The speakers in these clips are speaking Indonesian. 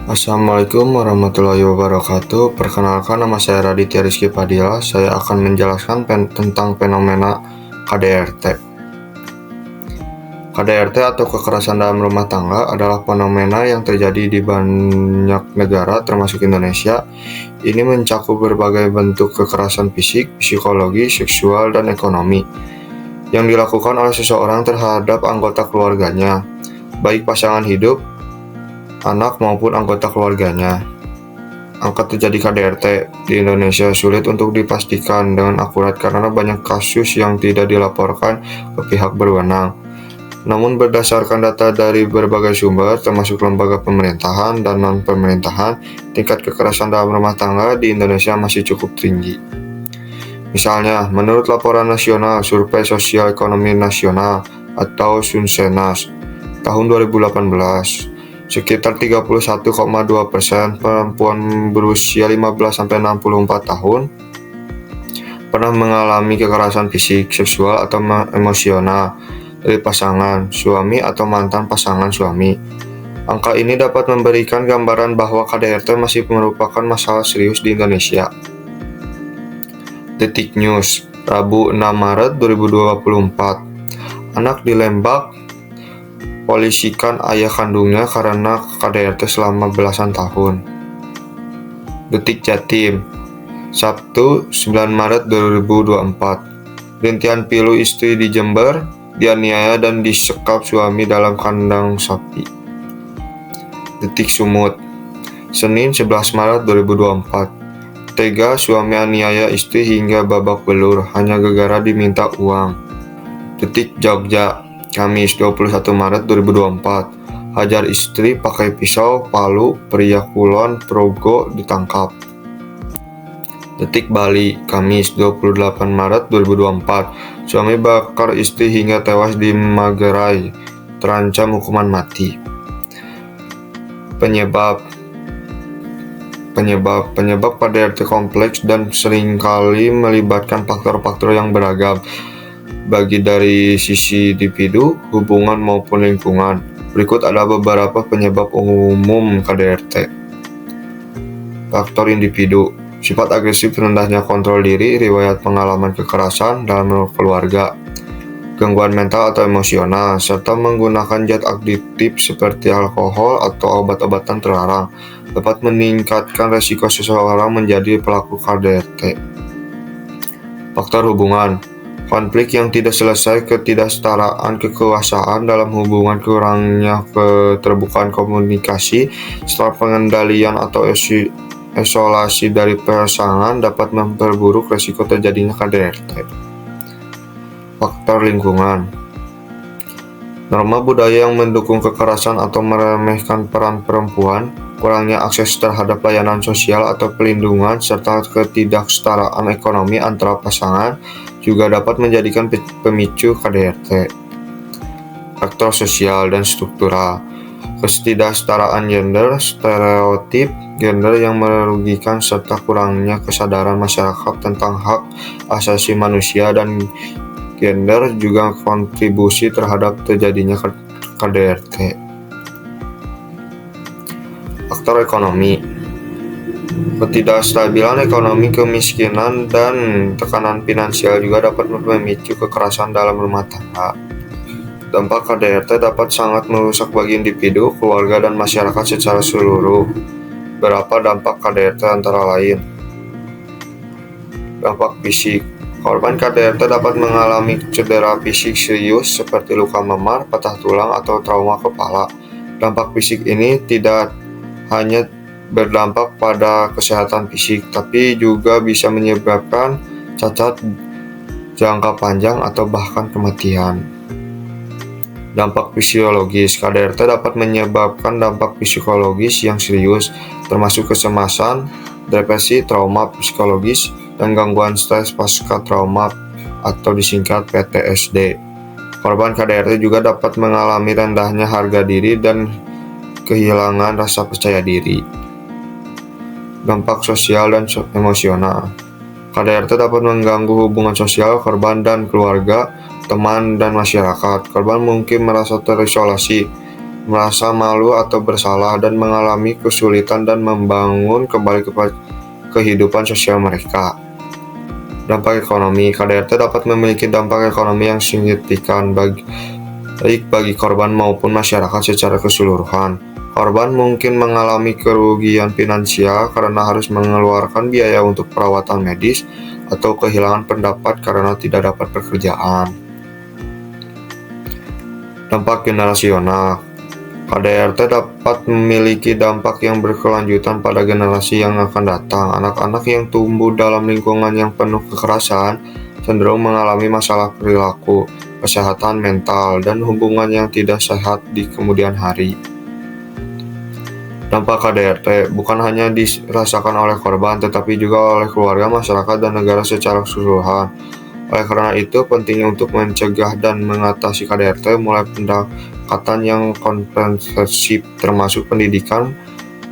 Assalamualaikum warahmatullahi wabarakatuh. Perkenalkan, nama saya Raditya Rizky Padilla. Saya akan menjelaskan tentang fenomena KDRT. KDRT atau kekerasan dalam rumah tangga adalah fenomena yang terjadi di banyak negara termasuk Indonesia. Ini mencakup berbagai bentuk kekerasan fisik, psikologi, seksual, dan ekonomi yang dilakukan oleh seseorang terhadap anggota keluarganya, baik pasangan hidup, anak maupun anggota keluarganya. Angka terjadi KDRT di Indonesia sulit untuk dipastikan dengan akurat karena banyak kasus yang tidak dilaporkan ke pihak berwenang. Namun berdasarkan data dari berbagai sumber termasuk lembaga pemerintahan dan non-pemerintahan, tingkat kekerasan dalam rumah tangga di Indonesia masih cukup tinggi. Misalnya, menurut Laporan Nasional Survei Sosial Ekonomi Nasional atau Sunsenas tahun 2018, sekitar 31,2% perempuan berusia 15-64 tahun pernah mengalami kekerasan fisik, seksual, atau emosional dari pasangan, suami, atau mantan pasangan suami. Angka ini dapat memberikan gambaran bahwa KDRT masih merupakan masalah serius di Indonesia. Detik News, Rabu 6 Maret 2024. Anak di Lembang polisikan ayah kandungnya karena KDRT selama belasan tahun. Detik Jatim, Sabtu 9 Maret 2024. Rintihan pilu istri di Jember, dianiaya dan disekap suami dalam kandang sapi. Detik Sumut, Senin 11 Maret 2024. Tega suami aniaya istri hingga babak belur hanya gara-gara diminta uang. Detik Jogja, Kamis 21 Maret 2024. Hajar istri pakai pisau, palu, pria Kulon Progo ditangkap. Detik Bali, Kamis 28 Maret 2024. Suami bakar istri hingga tewas di Magerai, terancam hukuman mati. Penyebab KDRT kompleks dan seringkali melibatkan faktor-faktor yang beragam, bagi dari sisi individu, hubungan maupun lingkungan. Berikut ada beberapa penyebab umum KDRT. Faktor individu: sifat agresif, rendahnya kontrol diri, riwayat pengalaman kekerasan dalam keluarga, gangguan mental atau emosional, serta menggunakan zat adiktif seperti alkohol atau obat-obatan terlarang dapat meningkatkan resiko seseorang menjadi pelaku KDRT. Faktor hubungan: konflik yang tidak selesai, ketidaksetaraan kekuasaan dalam hubungan, kurangnya keterbukaan komunikasi, setelah pengendalian atau isolasi dari pasangan dapat memperburuk resiko terjadinya KDRT. Faktor lingkungan: norma budaya yang mendukung kekerasan atau meremehkan peran perempuan, kurangnya akses terhadap layanan sosial atau pelindungan, serta ketidaksetaraan ekonomi antara pasangan juga dapat menjadikan pemicu KDRT. Faktor sosial dan struktural: ketidaksetaraan gender, stereotip gender yang merugikan, serta kurangnya kesadaran masyarakat tentang hak asasi manusia dan gender juga kontribusi terhadap terjadinya KDRT. Faktor ekonomi: ketidakstabilan ekonomi, kemiskinan, dan tekanan finansial juga dapat memicu kekerasan dalam rumah tangga. Dampak KDRT dapat sangat merusak bagi individu, keluarga, dan masyarakat secara seluruh. Berapa dampak KDRT antara lain? Dampak fisik: korban KDRT dapat mengalami cedera fisik serius seperti luka memar, patah tulang, atau trauma kepala. Dampak fisik ini tidak hanya berdampak pada kesehatan fisik, tapi juga bisa menyebabkan cacat jangka panjang atau bahkan kematian. Dampak fisiologis: KDRT dapat menyebabkan dampak psikologis yang serius, termasuk kecemasan, depresi, trauma psikologis, dan gangguan stres pasca trauma atau disingkat PTSD. Korban KDRT juga dapat mengalami rendahnya harga diri dan kehilangan rasa percaya diri. Dampak sosial dan emosional: KDRT dapat mengganggu hubungan sosial korban dan keluarga, teman, dan masyarakat. Korban mungkin merasa terisolasi, merasa malu atau bersalah, dan mengalami kesulitan dan membangun kembali kehidupan sosial mereka. Dampak ekonomi, KDRT dapat memiliki dampak ekonomi yang signifikan baik bagi korban maupun masyarakat secara keseluruhan. Korban mungkin mengalami kerugian finansial karena harus mengeluarkan biaya untuk perawatan medis atau kehilangan pendapat karena tidak dapat pekerjaan. Dampak generasional, KDRT dapat memiliki dampak yang berkelanjutan pada generasi yang akan datang. Anak-anak yang tumbuh dalam lingkungan yang penuh kekerasan cenderung mengalami masalah perilaku, kesehatan mental, dan hubungan yang tidak sehat di kemudian hari. Dampak KDRT bukan hanya dirasakan oleh korban, tetapi juga oleh keluarga, masyarakat, dan negara secara keseluruhan. Oleh karena itu, pentingnya untuk mencegah dan mengatasi KDRT mulai pendekatan yang komprehensif, termasuk pendidikan,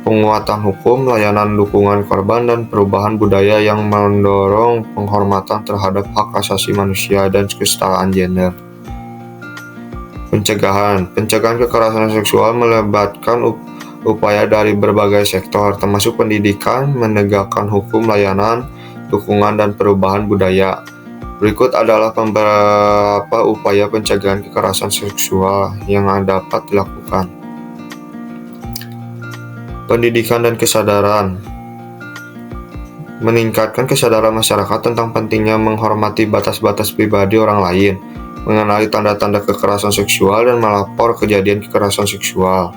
penguatan hukum, layanan dukungan korban, dan perubahan budaya yang mendorong penghormatan terhadap hak asasi manusia dan kesetaraan gender. Pencegahan kekerasan seksual melibatkan upaya dari berbagai sektor, termasuk pendidikan, menegakkan hukum, layanan, dukungan, dan perubahan budaya. Berikut adalah beberapa upaya pencegahan kekerasan seksual yang dapat dilakukan. Pendidikan dan kesadaran. Meningkatkan kesadaran masyarakat tentang pentingnya menghormati batas-batas pribadi orang lain, mengenali tanda-tanda kekerasan seksual, dan melapor kejadian kekerasan seksual.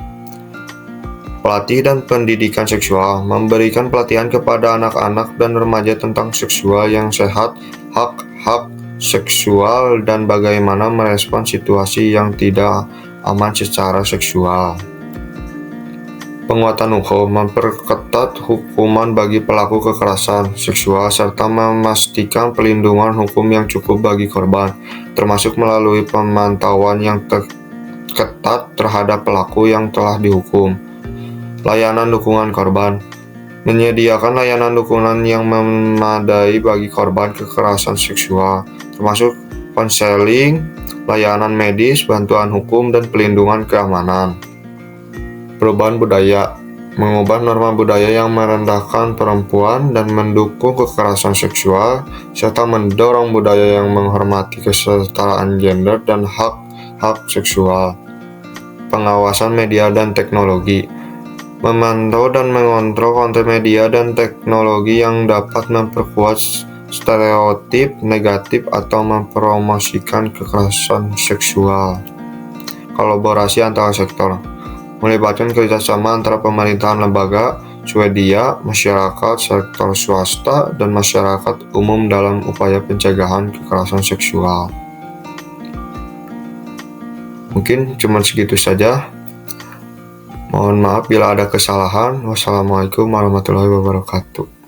Pelatih dan pendidikan seksual, memberikan pelatihan kepada anak-anak dan remaja tentang seksual yang sehat, hak-hak seksual, dan bagaimana merespons situasi yang tidak aman secara seksual. Penguatan hukum, memperketat hukuman bagi pelaku kekerasan seksual serta memastikan pelindungan hukum yang cukup bagi korban, termasuk melalui pemantauan yang ketat terhadap pelaku yang telah dihukum. Layanan dukungan korban, menyediakan layanan dukungan yang memadai bagi korban kekerasan seksual, termasuk konseling, layanan medis, bantuan hukum, dan pelindungan keamanan. Perubahan budaya, mengubah norma budaya yang merendahkan perempuan dan mendukung kekerasan seksual, serta mendorong budaya yang menghormati kesetaraan gender dan hak-hak seksual. Pengawasan media dan teknologi, memantau dan mengontrol konten media dan teknologi yang dapat memperkuat stereotip negatif atau mempromosikan kekerasan seksual. Kolaborasi antara sektor, melibatkan kerjasama antara pemerintahan lembaga, swadaya, masyarakat, sektor swasta, dan masyarakat umum dalam upaya pencegahan kekerasan seksual. Mungkin cuma segitu saja. Mohon maaf bila ada kesalahan. Wassalamualaikum warahmatullahi wabarakatuh.